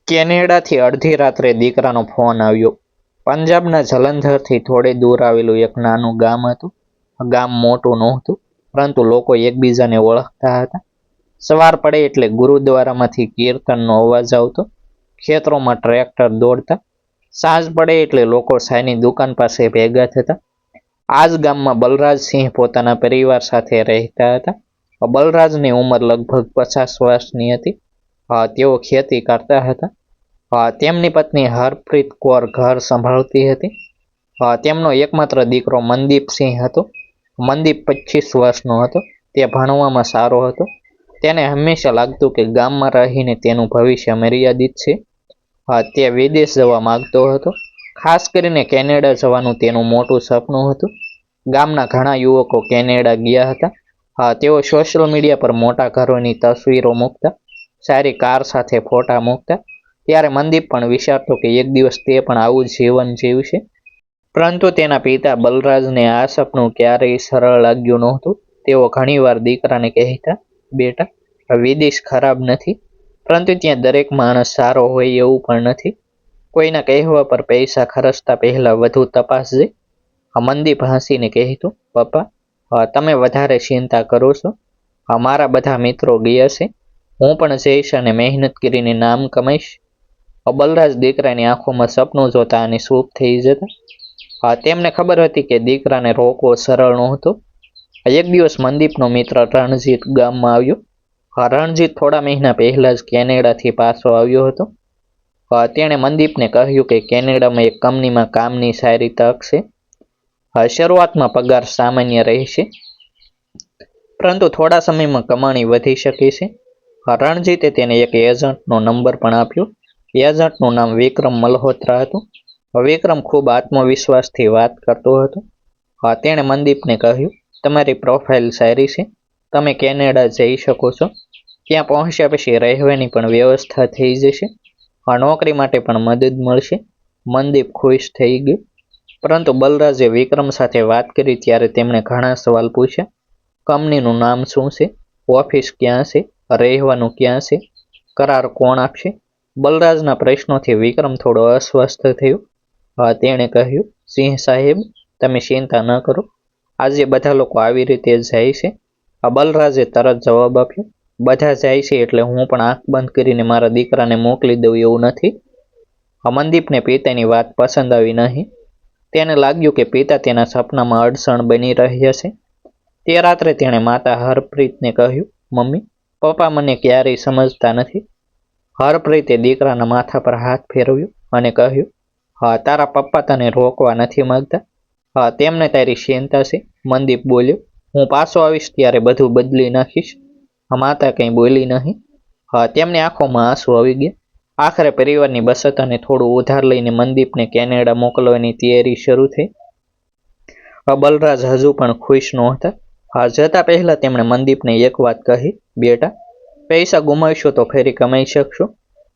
કેનેડાથી અડધી રાત્રે દીકરાનો ફોન આવ્યો. પંજાબના જલંધરથી થોડે દૂર આવેલું એક નાનું ગામ હતું. ગામ મોટું નહોતું, પરંતુ લોકો એકબીજાને ઓળખતા હતા. સવાર પડે એટલે ગુરુદ્વારામાંથી કીર્તનનો અવાજ આવતો, ખેતરોમાં ટ્રેક્ટર દોડતા. સાંજ પડે એટલે લોકો ચાયની દુકાન પાસે ભેગા થતા. આ જ ગામમાં બલરાજસિંહ પોતાના પરિવાર સાથે રહેતા હતા. બલરાજની ઉંમર લગભગ 50 વર્ષની હતી. તેઓ ખેતી કરતા હતા. તેમની પત્ની હરપ્રીત કૌર ઘર સંભાળતી હતી. તેમનો એકમાત્ર દીકરો મનદીપસિંહ હતો. મનદીપ 25 વર્ષનો હતો. તે ભણવામાં સારો હતો. તેને હંમેશા લાગતું કે ગામમાં રહીને તેનું ભવિષ્ય મર્યાદિત છે. તે વિદેશ જવા માંગતો હતો. ખાસ કરીને કેનેડા જવાનું તેનું મોટું સપનું હતું. ગામના ઘણા યુવકો કેનેડા ગયા હતા. તેઓ સોશિયલ મીડિયા પર મોટા ઘરોની તસવીરો મૂકતા, સારી કાર સાથે ફોટા મૂકતા. ત્યારે મનદીપ પણ વિચારતો કે એક દિવસ તે પણ આવું જીવન જીવશે. પરંતુ તેના પિતા બલરાજને આ સપનું ક્યારેય સરળ લાગ્યું નહોતું. તેઓ ઘણીવાર દીકરાને કહેતા, બેટા, વિદેશ ખરાબ નથી, પરંતુ ત્યાં દરેક માણસ સારો હોય એવું પણ નથી. કોઈના કહેવા પર પૈસા ખર્ચતા પહેલા વધુ તપાસજે. મનદીપ હસીને કહેતું, પપ્પા, તમે વધારે ચિંતા કરો છો. મારા બધા મિત્રો ગયા છે. હું પણ જઈશ અને મહેનત કરીને નામ કમાઈશ. બલરાજ દીકરાની આંખોમાં સપનું જોતા અને ચૂપ થઈ જતા. તેમને ખબર હતી કે દીકરાને રોકવો સરળ નહોતો. એક દિવસ મનદીપનો મિત્ર રણજીત ગામમાં આવ્યો. રણજીત થોડા મહિના પહેલા જ કેનેડાથી પાછો આવ્યો હતો. તેણે મનદીપને કહ્યું કે કેનેડામાં એક કંપનીમાં કામની સારી તક છે. શરૂઆતમાં પગાર સામાન્ય રહેશે, પરંતુ થોડા સમયમાં કમાણી વધી શકે છે. રણજીતે તેને એક એજન્ટનો નંબર પણ આપ્યો. એજન્ટનું નામ વિક્રમ મલ્હોત્રા હતું. વિક્રમ ખૂબ આત્મવિશ્વાસથી વાત કરતો હતો. તેણે મનદીપને કહ્યું, તમારી પ્રોફાઇલ સારી છે, તમે કેનેડા જઈ શકો છો. ત્યાં પહોંચ્યા પછી રહેવાની પણ વ્યવસ્થા થઈ જશે. નોકરી માટે પણ મદદ મળશે. મનદીપ ખુશ થઈ ગયો. પરંતુ બલરાજે વિક્રમ સાથે વાત કરી ત્યારે તેમણે ઘણા સવાલ પૂછ્યા. કંપનીનું નામ શું છે? ઓફિસ ક્યાં છે? રહેવાનું ક્યાં છે? કરાર કોણ આપશે? બલરાજના પ્રશ્નોથી વિક્રમ થોડો અસ્વસ્થ થયો. તેણે કહ્યું, સિંહ સાહેબ, તમે ચિંતા ન કરો. આજે બધા લોકો આવી રીતે જાય છે. બલરાજે તરત જવાબ આપ્યો, બધા જાય છે એટલે હું પણ આંખ બંધ કરીને મારા દીકરાને મોકલી દઉં એવું નથી. મનદીપને પિતાની વાત પસંદ આવી નહીં. તેને લાગ્યું કે પિતા તેના સપનામાં અડચણ બની રહ્યા છે. તે રાત્રે તેણે માતા હરપ્રીતને કહ્યું, મમ્મી, પપ્પા મને ક્યારેય સમજતા નથી. હરપ્રીતે દીકરાના માથા પર હાથ ફેરવ્યો અને કહ્યું, તારા પપ્પા તને રોકવા નથી માંગતા. તેમને તારી ચિંતા છે. મનદીપ બોલ્યો, હું પાછો આવીશ ત્યારે બધું બદલી નાખીશ. માતા કંઈ બોલી નહીં. તેમની આંખોમાં આંસુ આવી ગયા. આખરે પરિવારની બચત અને થોડું ઉધાર લઈને મનદીપને કેનેડા મોકલવાની તૈયારી શરૂ થઈ. બલરાજ હજુ પણ ખુશ નહોતા. જતા પહેલા તેમણે મનદીપને એક વાત કહી, બેટા, પૈસા ગુમાવશો તો ફરી કમાઈ શકશો,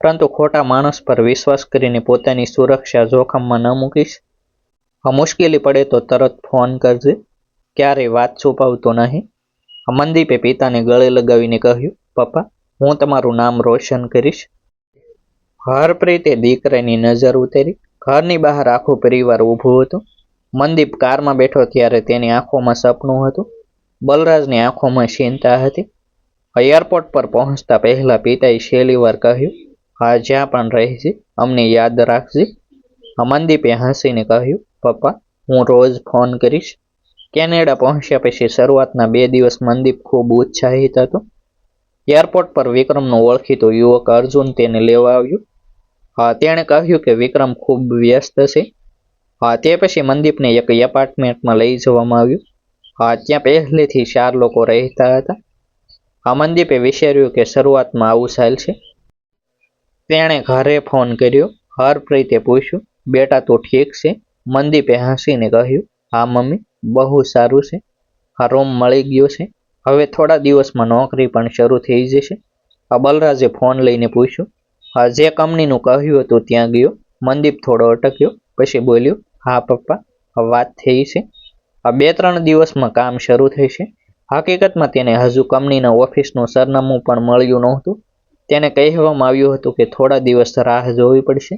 પરંતુ ખોટા માણસ પર વિશ્વાસ કરીને પોતાની સુરક્ષા જોખમમાં ન મૂકીશ. મુશ્કેલી પડે તો તરત ફોન કરજે. ક્યારેય વાત છુપાવતો નહીં. મનદીપે પિતાને ગળે લગાવીને કહ્યું, પપ્પા, હું તમારું નામ રોશન કરીશ. હરપ્રીતે દીકરાની નજર ઉતારી. ઘરની બહાર આખો પરિવાર ઊભું હતું. મનદીપ કારમાં બેઠો ત્યારે તેની આંખોમાં સપનું હતું. બલરાજની આંખોમાં ચિંતા હતી. એરપોર્ટ પર પહોંચતા પહેલા પિતાએ છેલ્લી વાર કહ્યું, જ્યાં પણ રહેજે, અમને યાદ રાખજે. મનદીપે હસીને કહ્યું, પપ્પા, હું રોજ ફોન કરીશ. કેનેડા પહોંચ્યા પછી શરૂઆતના 2 દિવસ મનદીપ ખૂબ ઉત્સાહિત હતો. એરપોર્ટ પર વિક્રમનો ઓળખીતો યુવક અર્જુન તેને લેવા આવ્યો. તેણે કહ્યું કે વિક્રમ ખૂબ વ્યસ્ત છે. તે પછી મનદીપને એક એપાર્ટમેન્ટમાં લઈ જવામાં આવ્યું. ત્યાં પહેલેથી 4 લોકો રહેતા હતા. મનદીપે વિચાર્યું કે શરૂઆતમાં આવું ચાલશે. તેણે ઘરે ફોન કર્યો. હરપ્રીતે પૂછ્યું, બેટા તું ઠીક છે? મનદીપે હસીને કહ્યું, હા મમ્મી, બહુ સારું છે. રૂમ મળી ગયો છે. હવે થોડા દિવસમાં નોકરી પણ શરૂ થઈ જશે. બલરાજે ફોન લઈને પૂછ્યું, જે કંપનીનું કહ્યું હતું ત્યાં ગયો? મનદીપ થોડો અટક્યો, પછી બોલ્યો, હા પપ્પા, વાત થઈ છે. 2-3 દિવસમાં કામ શરૂ થશે. હકીકતમાં તેને હજુ કંપનીના ઓફિસનું સરનામું પણ મળ્યું નહોતું. તેને કહેવામાં આવ્યું હતું કે થોડા દિવસ રાહ જોવી પડશે.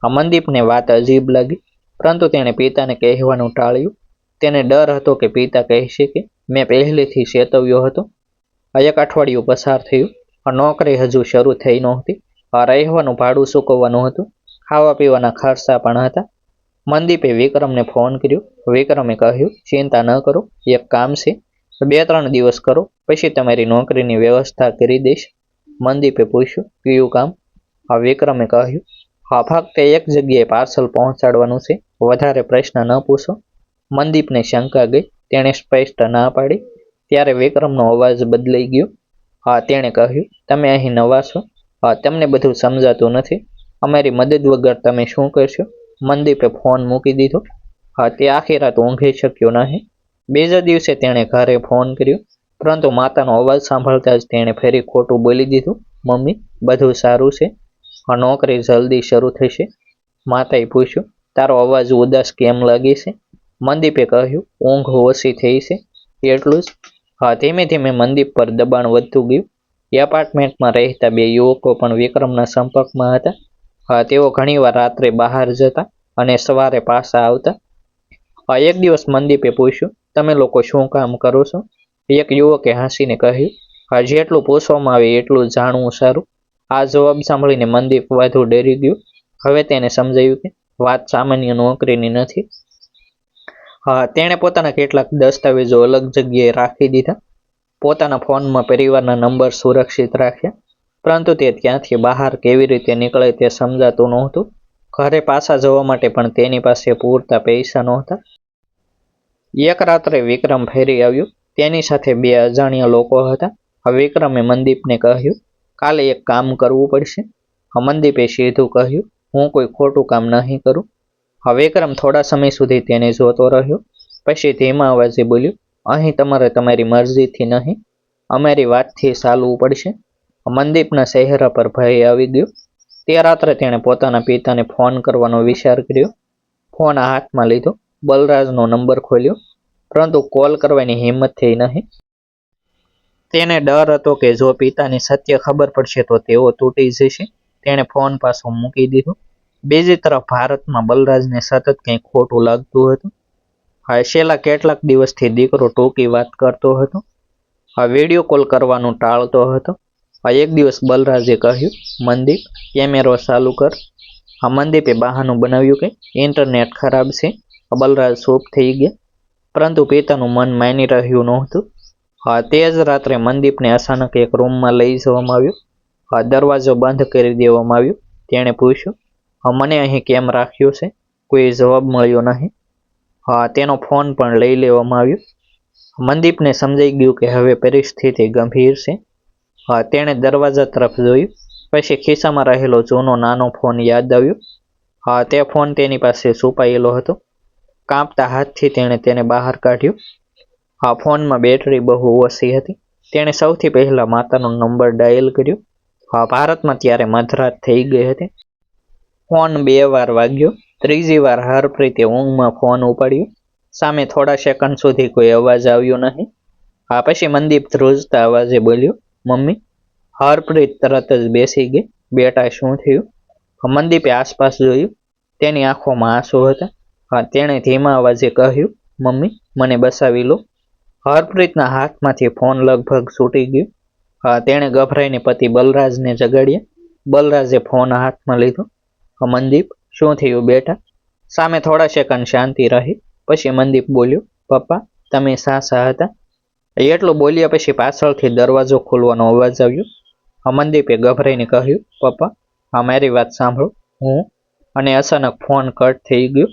મનદીપને વાત અજીબ લાગી, પરંતુ તેણે પિતાને કહેવાનું ટાળ્યું. તેને ડર હતો કે પિતા કહેશે કે મેં પહેલેથી ચેતવ્યો હતો. એક અઠવાડિયું પસાર થયું. નોકરી હજુ શરૂ થઈ નહોતી. રહેવાનું ભાડું ચૂકવવાનું હતું. ખાવા પીવાના ખર્ચા પણ હતા. મનદીપે વિક્રમને ફોન કર્યો. વિક્રમે કહ્યું, ચિંતા ન કરો, એક કામ છે, 2-3 દિવસ કરો, પછી તમારી નોકરીની વ્યવસ્થા કરી દઈશ. મનદીપે પૂછ્યું, કયું કામ? વિક્રમે કહ્યું, ફક્ત એક જગ્યાએ પાર્સલ પહોંચાડવાનું છે, વધારે પ્રશ્ન ન પૂછો. મનદીપને શંકા ગઈ. તેણે સ્પષ્ટ ના પાડી. ત્યારે વિક્રમનો અવાજ બદલાઈ ગયો. તેણે કહ્યું, તમે અહીં નવા છો, તમને બધું સમજાતું નથી. અમારી મદદ વગર તમે શું કરશો? મનદીપે ફોન મૂકી દીધો. તે આખી રાત ઊંઘી શક્યો નહીં. બીજા દિવસે તેણે ઘરે ફોન કર્યો, પરંતુ માતાનો અવાજ સાંભળતા જ તેણે ફરી ખોટું બોલી દીધું. મમ્મી, બધું સારું છે, નોકરી જલ્દી શરૂ થશે. માતાએ પૂછ્યું, તારો અવાજ ઉદાસ કેમ લાગે છે? મનદીપે કહ્યું, ઊંઘ ઓછી થઈ છે, એટલું જ. ધીમે ધીમે મનદીપ પર દબાણ વધતું ગયું. એપાર્ટમેન્ટમાં રહેતા 2 યુવકો પણ વિક્રમના સંપર્કમાં હતા. તેઓ ઘણીવાર રાત્રે બહાર જતા અને સવારે પાછા આવતા. એક દિવસ મનદીપે પૂછ્યું, તમે લોકો શું કામ કરો છો? એક યુવકે હસીને કહ્યું, જેટલું પૂછવામાં આવે એટલું જાણવું સારું. આ જવાબ સાંભળીને મનદીપ વધુ ડરી ગયું. હવે તેને સમજાયું કે વાત સામાન્ય નોકરીની નથી. તેણે પોતાના કેટલાક દસ્તાવેજો અલગ જગ્યાએ રાખી દીધા. પોતાના ફોનમાં પરિવારના નંબર સુરક્ષિત રાખ્યા, પરંતુ તે ત્યાંથી બહાર કેવી રીતે નીકળે તે સમજાતું નહોતું. ઘરે પાછા જવા માટે પણ તેની પાસે પૂરતા પૈસા નહોતા. એક રાત્રે વિક્રમ ફેરી આવ્યો. તેની સાથે 2 અજાણ્યા લોકો હતા. વિક્રમે મનદીપને કહ્યું, કાલે એક કામ કરવું પડશે. મનદીપે સીધું કહ્યું, હું કોઈ ખોટું કામ નહીં કરું. વિક્રમ થોડા સમય સુધી તેને જોતો રહ્યો. પછી ધીમા અવાજે બોલ્યું, અહીં તમારે તમારી મરજીથી નહીં, અમારી વાતથી ચાલવું પડશે. મનદીપના ચહેરા પર ભય આવી ગયો. તે રાત્રે તેણે પોતાના પિતાને ફોન કરવાનો વિચાર કર્યો. ફોન હાથમાં લીધો, બલરાજનો નંબર ખોલ્યો, પરંતુ કોલ કરવાની હિંમત થઈ નહીં. તેને ડર હતો કે જો પિતાને સત્ય ખબર પડશે તો તેઓ તૂટી જશે. તેણે ફોન પાછો મૂકી દીધો. બીજી તરફ ભારતમાં બલરાજને સતત કંઈક ખોટું લાગતું હતું. છેલ્લા કેટલાક દિવસથી દીકરો ટૂંકી વાત કરતો હતો. વિડીયો કોલ કરવાનું ટાળતો હતો. એક દિવસ બલરાજે કહ્યું, મનદીપ, કેમેરો ચાલુ કર. મનદીપે બહાનું બનાવ્યું કે ઇન્ટરનેટ ખરાબ છે. બલરાજ ચૂપ થઈ ગયા, પરંતુ પિતાનું મન માની રહ્યું નહોતું. તે જ રાત્રે મનદીપને અચાનક એક રૂમમાં લઈ જવામાં આવ્યો. દરવાજો બંધ કરી દેવામાં આવ્યો. તેણે પૂછ્યું, મને અહીં કેમ રાખ્યો છે? કોઈ જવાબ મળ્યો નહીં. તેનો ફોન પણ લઈ લેવામાં આવ્યો. મનદીપને સમજાઈ ગયું કે હવે પરિસ્થિતિ ગંભીર છે. તેણે દરવાજા તરફ જોયું. પછી ખિસ્સામાં રહેલો જૂનો નાનો ફોન યાદ આવ્યો. તે ફોન તેની પાસે છુપાયેલો હતો. કાંપતા હાથથી તેણે તેને બહાર કાઢ્યો. ફોનમાં બેટરી બહુ ઓછી હતી. તેણે સૌથી પહેલા માતાનો નંબર ડાયલ કર્યો. ભારતમાં ત્યારે મધરાત થઈ ગઈ હતી. ફોન 2 વાર વાગ્યો. ત્રીજી વાર હરપ્રીતે ઊંઘમાં ફોન ઉપાડ્યો. સામે થોડા સેકન્ડ સુધી કોઈ અવાજ આવ્યો નહીં. પછી મનદીપ ધ્રુજતા અવાજે બોલ્યો, મમ્મી. હરપ્રીત તરત જ બેસી ગઈ. બેટા, શું થયું? મનદીપે આસપાસ જોયું. તેની આંખોમાં આંસુ હતા. તેણે ધીમા અવાજે કહ્યું, મમ્મી, મને બચાવી લો. હરપ્રીતના હાથમાંથી ફોન લગભગ છૂટી ગયો. તેણે ગભરાઈને પતિ બલરાજને જગાડ્યા. બલરાજે ફોન હાથમાં લીધો. મનદીપ, શું થયું બેટા? સામે થોડા સેકન્ડ શાંતિ રહી. પછી મનદીપ બોલ્યો, પપ્પા, તમે સાચા હતા. એટલું બોલ્યા પછી પાછળથી દરવાજો ખોલવાનો અવાજ આવ્યો. મનદીપે ગભરાઈને કહ્યું, પપ્પા, મારી વાત સાંભળો, હું. અને અચાનક ફોન કટ થઈ ગયો.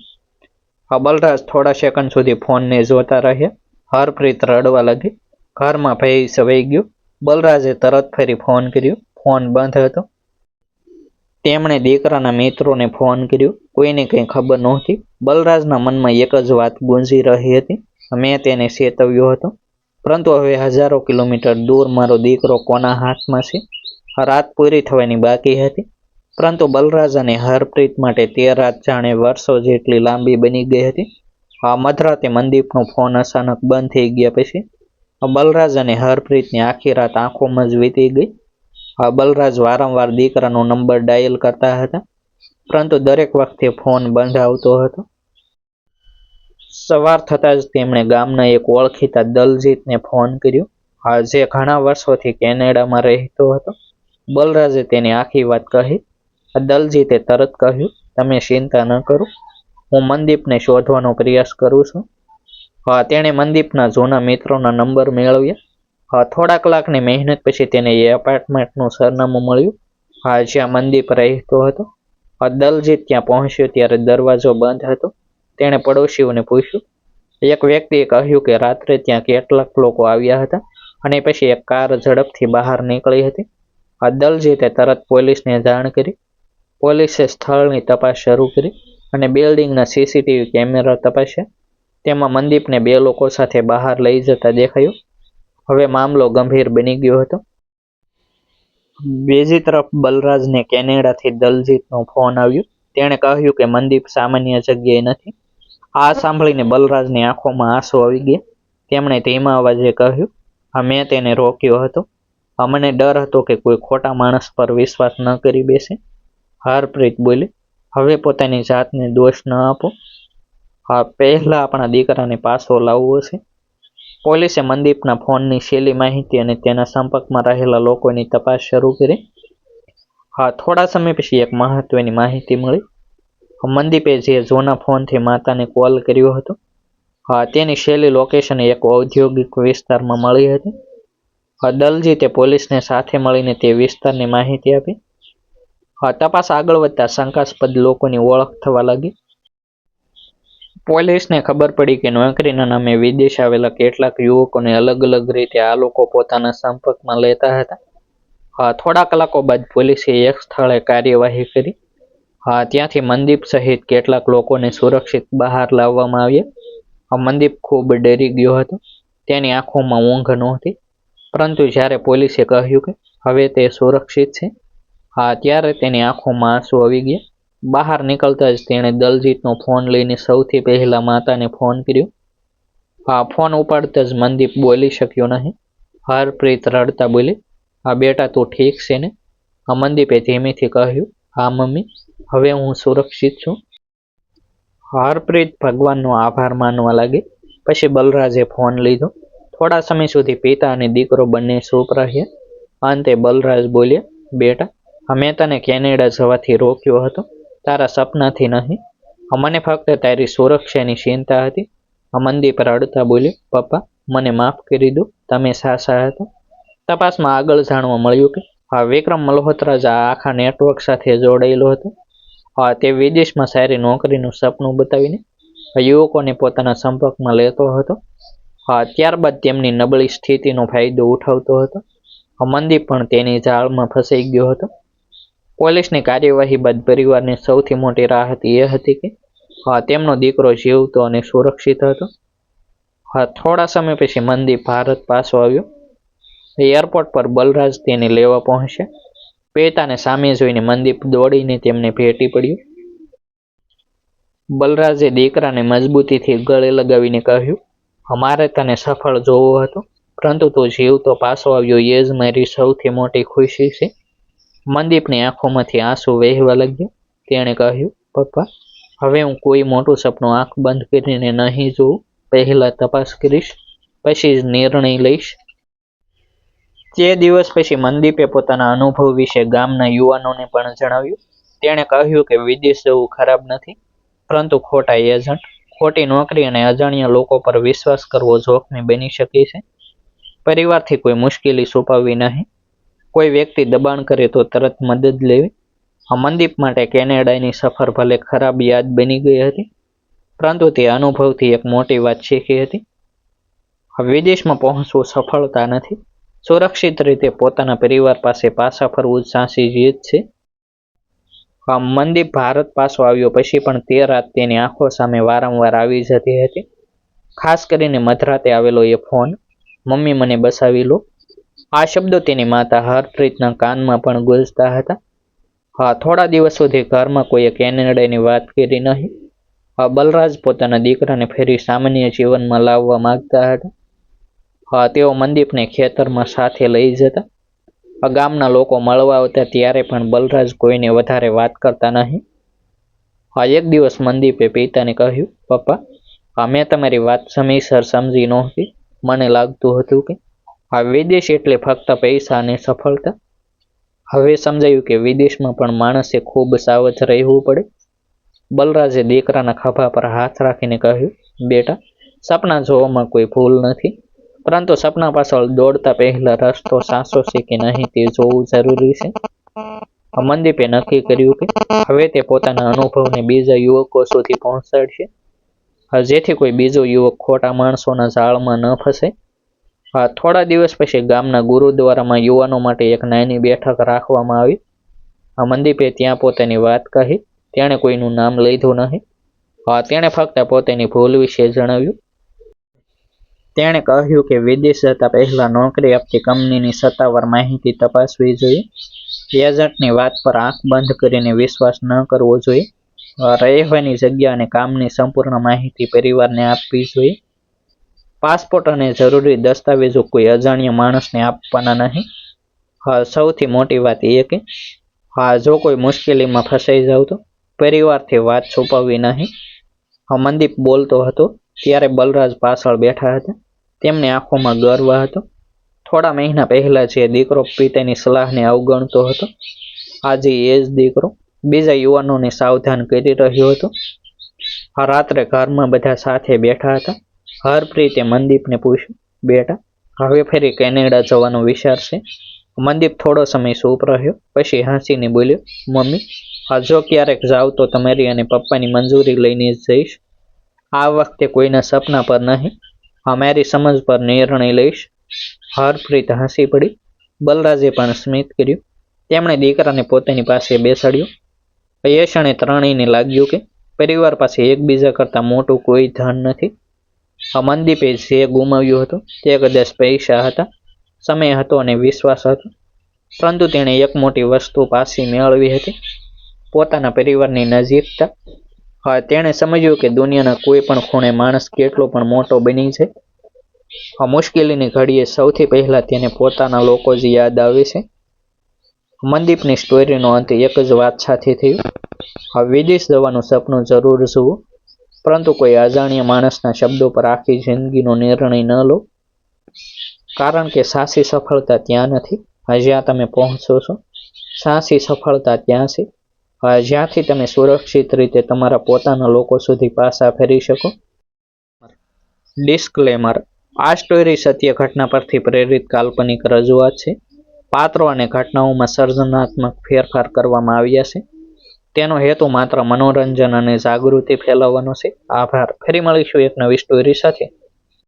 બલરાજ થોડા સેકન્ડ સુધી ફોનને જોતા રહ્યા. હરપ્રીત રડવા લાગી. ઘરમાં ભય છવાઈ ગયો. બલરાજે તરત ફરી ફોન કર્યો. ફોન બંધ હતો. તેમણે દીકરાના મિત્રોને ફોન કર્યો. કોઈને કંઈ ખબર નહોતી. બલરાજના મનમાં એક જ વાત ગુંજી રહી હતી, મેં તેને ચેતવ્યો હતો, પરંતુ હવે હજારો કિલોમીટર દૂર મારો દીકરો કોના હાથમાં છે? રાત પૂરી થવાની બાકી હતી, પરંતુ બલરાજ અને હરપ્રીત માટે તે રાત જાણે વર્ષો જેટલી લાંબી બની ગઈ હતી. મધરાતે મનદીપનો ફોન અચાનક બંધ થઈ ગયા પછી બલરાજ અને હરપ્રીતની આખી રાત આંખોમાં જ વીતી ગઈ. બલરાજ વારંવાર દીકરાનો નંબર ડાયલ કરતા હતા, પરંતુ દરેક વખતે ફોન બંધ આવતો હતો. સવાર થતાં જ તેમણે ગામના એક ઓળખીતા દલજીતને ફોન કર્યો, જે ઘણા વર્ષોથી કેનેડામાં રહેતો હતો. બલરાજે તેની આખી વાત કહી. દલજીતે તરત કહ્યું, તમે ચિંતા ન કરો, હું મનદીપને શોધવાનો પ્રયાસ કરું છું. તેણે મનદીપના જૂના મિત્રોના નંબર મેળવ્યા. થોડા કલાકની મહેનત પછી તેને એ એપાર્ટમેન્ટનું સરનામું મળ્યું, જ્યાં મનદીપ રહેતો હતો. દલજીત ત્યાં પહોંચ્યો ત્યારે દરવાજો બંધ હતો. તેણે પડોશીઓને પૂછ્યું. એક વ્યક્તિએ કહ્યું કે રાત્રે ત્યાં કેટલાક લોકો આવ્યા હતા અને પછી એક કાર ઝડપથી બહાર નીકળી હતી. દલજીતે તરત પોલીસને જાણ કરી. પોલીસે સ્થળની તપાસ શરૂ કરી અને બિલ્ડિંગના સીસીટીવી કેમેરા તપાસ્યા. તેમાં મનદીપને બે લોકો સાથે બહાર લઈ જતા દેખાયો. હવે મામલો ગંભીર બની ગયો હતો. બીજી તરફ બલરાજને કેનેડાથી દલજીતનો ફોન આવ્યો. તેણે કહ્યું કે મનદીપ સામાન્ય જગ્યાએ નથી. આ સાંભળીને બલરાજની આંખોમાં આંસુ આવી ગયા. તેમણે ધીમા અવાજે કહ્યું, મેં તેને રોક્યો હતો. મને ડર હતો કે કોઈ ખોટા માણસ પર વિશ્વાસ ન કરી બેસે. હરપ્રીત બોલી, હવે પોતાની જાતને દોષ ન આપો. પહેલા આપણા દીકરાને પાછો લાવવો છે. પોલીસે મનદીપના ફોનની છેલ્લી માહિતી અને તેના સંપર્કમાં રહેલા લોકોની તપાસ શરૂ કરી. થોડા સમય પછી એક મહત્વની માહિતી મળી. મનદીપે જે જૂના ફોનથી માતાને કોલ કર્યો હતો, તેની છેલ્લી લોકેશન એક ઔદ્યોગિક વિસ્તારમાં મળી હતી. દલજીતે પોલીસને સાથે મળીને તે વિસ્તારની માહિતી આપી. તપાસ આગળ વધતા શંકાસ્પદ લોકોની ઓળખ થવા લાગી. પોલીસને ખબર પડી કે નોકરીના નામે વિદેશ આવેલા કેટલાક યુવકોને અલગ અલગ રીતે આ લોકો પોતાના સંપર્કમાં લેતા હતા. થોડા કલાકો બાદ પોલીસે એક સ્થળે કાર્યવાહી કરી. ત્યાંથી મનદીપ સહિત કેટલાક લોકોને સુરક્ષિત બહાર લાવવામાં આવ્યા. મનદીપ ખૂબ ડરી ગયો હતો. તેની આંખોમાં ઊંઘ નહોતી, પરંતુ જ્યારે પોલીસે કહ્યું કે હવે તે સુરક્ષિત છે, ત્યારે તેની આંખોમાં આંસુ આવી ગયા. બહાર નીકળતા જ તેણે દલજીતનો ફોન લઈને સૌથી પહેલા માતાને ફોન કર્યો. ફોન ઉપાડતા જ મનદીપ બોલી શક્યો નહીં. હરપ્રીત રડતા બોલી, બેટા તું ઠીક છે ને? મનદીપે ધીમેથી કહ્યું, હા મમ્મી, હવે હું સુરક્ષિત છું. હરપ્રીત ભગવાનનો આભાર માનવા લાગી. પછી બલરાજે ફોન લીધો. થોડા સમય સુધી પિતા અને દીકરો બંને ચૂપ રહ્યા. અંતે બલરાજ બોલ્યા, બેટા, મેં તને કેનેડા જવાથી રોક્યો હતો, તારા સપનાથી નહીં. મને ફક્ત તારી સુરક્ષાની ચિંતા હતી. મનદીપ રડતા બોલ્યો, પપ્પા, મને માફ કરી દો, તમે સાચા હતા. તપાસમાં આગળ જાણવા મળ્યું કે વિક્રમ મલ્હોત્રા આ આખા નેટવર્ક સાથે જોડાયેલો હતો. તે વિદેશમાં સારી નોકરીનું સપનું બતાવીને યુવકોને પોતાના સંપર્કમાં લેતો હતો. ત્યારબાદ તેમની નબળી સ્થિતિનો ફાયદો ઉઠાવતો હતો. મનદીપ પણ તેની જાળમાં ફસાઈ ગયો હતો. પોલીસની કાર્યવાહી બાદ પરિવારને સૌથી મોટી રાહત એ હતી કે તેમનો દીકરો જીવતો અને સુરક્ષિત હતો. થોડા સમય પછી મનદીપ ભારત પાછો આવ્યો. એરપોર્ટ પર બલરાજ તેને લેવા પહોંચ્યા. પિતાને સામે જોઈને મનદીપ દોડીને તેમને ભેટી પડ્યો. બલરાજે દીકરાને મજબૂતીથી ગળે લગાવીને કહ્યું, અમારે તને સફળ જોવો હતો, પરંતુ તું જીવતો પાછો આવ્યો એ જ મારી સૌથી મોટી ખુશી છે. મનદીપની આંખોમાંથી આંસુ વહેવા લાગ્યા. તેણે કહ્યું, પપ્પા, હવે હું કોઈ મોટું સપનું આંખ બંધ કરીને નહીં જોઉં. પહેલા તપાસ કરીશ, પછી જ નિર્ણય લઈશ. તે દિવસ પછી મનદીપે પોતાના અનુભવ વિશે ગામના યુવાનોને પણ જણાવ્યું. તેણે કહ્યું કે વિદેશ જવું ખરાબ નથી, પરંતુ ખોટા એજન્ટ, ખોટી નોકરી અને અજાણ્યા લોકો પર વિશ્વાસ કરવો જોખમી બની શકે છે. પરિવારથી કોઈ મુશ્કેલી છુપાવવી નહીં. કોઈ વ્યક્તિ દબાણ કરે તો તરત મદદ લેવી. મનદીપ માટે કેનેડાની સફર ભલે ખરાબ યાદ બની ગઈ હતી, પરંતુ તે અનુભવથી એક મોટી વાત શીખી હતી. વિદેશમાં પહોંચવું સફળતા નથી, સુરક્ષિત રીતે પોતાના પરિવાર પાસે પાછા ફરવું સાચી જીત છે. મનદીપ ભારત પાછો આવ્યો પછી પણ તે રાત તેની આંખો સામે વારંવાર આવી જતી હતી. ખાસ કરીને મધરાતે આવેલો એ ફોન, મમ્મી મને બસાવી લો. આ શબ્દો તેની માતા હરપ્રીતના કાનમાં પણ ગુંજતા હતા. થોડા દિવસ સુધી ઘરમાં કોઈએ કેનેડાની વાત કરી નહીં. બલરાજ પોતાના દીકરાને ફરી સામાન્ય જીવનમાં લાવવા માંગતા હતા. તેઓ મનદીપને ખેતરમાં સાથે લઈ જતા. ગામના લોકો મળવા આવતા ત્યારે પણ બલરાજ કોઈને વધારે વાત કરતા નહીં. એક દિવસ મનદીપે પિતાને કહ્યું, પપ્પા, મેં તમારી વાત સમયસર સમજી નહોતી. મને લાગતું હતું કે વિદેશ એટલે ફક્ત પૈસા અને સફળતા. હવે સમજાયું કે વિદેશમાં પણ માણસે ખૂબ સાવધ રહેવું પડે. બલરાજે દીકરાના ખભા પર હાથ રાખીને કહ્યું, બેટા, સપના જોવામાં કોઈ ભૂલ નથી, પરંતુ સપના પાછળ દોડતા પહેલા રસ્તો સાચો છે કે નહીં તે જોવું જરૂરી છે. મનદીપે નક્કી કર્યું કે હવે તે પોતાના અનુભવને બીજા યુવકો સુધી પહોંચાડશે, જેથી કોઈ બીજો યુવક ખોટા માણસોના જાળમાં ન ફસે. થોડા દિવસ પછી ગામના ગુરુદ્વારામાં યુવાનો માટે એક નાની બેઠક રાખવામાં આવી. મનદીપે ત્યાં પોતાની વાત કહી. તેણે કોઈનું નામ લીધું નહીં. તેણે ફક્ત પોતાની ભૂલ વિશે જણાવ્યું. તેણે કહ્યું કે વિદેશ જતા પહેલા નોકરી આપતી કંપનીની સત્તાવાર માહિતી તપાસવી જોઈએ. એજન્ટની વાત પર આંખ બંધ કરીને વિશ્વાસ ન કરવો જોઈએ. રહેવાની જગ્યા અને કામની સંપૂર્ણ માહિતી પરિવારને આપવી જોઈએ. પાસપોર્ટ અને જરૂરી દસ્તાવેજો કોઈ અજાણ્યા માણસને આપવાના નહીં. સૌથી મોટી વાત એ કે જો કોઈ મુશ્કેલીમાં ફસાઈ જાવ તો પરિવારથી વાત છુપાવવી નહીં. મનદીપ બોલતો હતો ત્યારે બલરાજ પાછળ બેઠા હતા. તેમની આંખોમાં ગર્વ હતો. થોડા મહિના પહેલા જે દીકરો પિતાની સલાહને અવગણતો હતો, આજે એ જ દીકરો બીજા યુવાનોને સાવધાન કરી રહ્યો હતો. રાત્રે ઘરમાં બધા સાથે બેઠા હતા. હરપ્રીતે મનદીપને પૂછ્યું, બેટા, હવે ફરી કેનેડા જવાનો વિચાર છે? મનદીપ થોડો સમય ચૂપ રહ્યો, પછી હસીને બોલ્યો, મમ્મી, જો ક્યારેક જાવ તો તમારી અને પપ્પાની મંજૂરી લઈને જ જઈશ. આ વખતે કોઈના સપના પર નહીં, અમારી સમજ પર નિર્ણય લઈશ. હરપ્રીત હસી પડી. બલરાજે પણ સ્મિત કર્યું. તેમણે દીકરાને પોતાની પાસે બેસાડ્યો. એ ક્ષણે ત્રણેયને લાગ્યું કે પરિવાર પાસે એકબીજા કરતાં મોટું કોઈ ધન નથી. મનદીપે જે ગુમાવ્યું હતું તે કદાચ પૈસા હતા, સમય હતો અને વિશ્વાસ હતો, પરંતુ તેણે એક મોટી વસ્તુ પાછી મેળવી હતી, પોતાના પરિવારની નજીકતા. તેણે સમજ્યું કે દુનિયાના કોઈ પણ ખૂણે માણસ કેટલો પણ મોટો બની જાય, મુશ્કેલીની ઘડીએ સૌથી પહેલા તેને પોતાના લોકો જ યાદ આવે છે. મનદીપની સ્ટોરીનો અંત એક જ વાત સાથે થયું, વિદેશ જવાનું સપનું જરૂર જુઓ, પરંતુ કોઈ અજાણ્યા માણસના શબ્દો પર આખી જિંદગીનો નિર્ણય ન લો. કારણ કે સાચી સફળતા ત્યાં નથી જ્યાં તમે પહોંચો છો. સાચી સફળતા ત્યાં છે જ્યાંથી તમે સુરક્ષિત રીતે તમારા પોતાના લોકો સુધી પાછા ફરી શકો. ડિસ્ક્લેમર: આ સ્ટોરી સત્ય ઘટના પરથી પ્રેરિત કાલ્પનિક રજૂઆત છે. પાત્રો અને ઘટનાઓમાં સર્જનાત્મક ફેરફાર કરવામાં આવ્યા છે. તેનો હેતુ માત્ર મનોરંજન અને જાગૃતિ ફેલાવવાનો છે. આભાર. ફરી મળીશું એક નવી સ્ટોરી સાથે.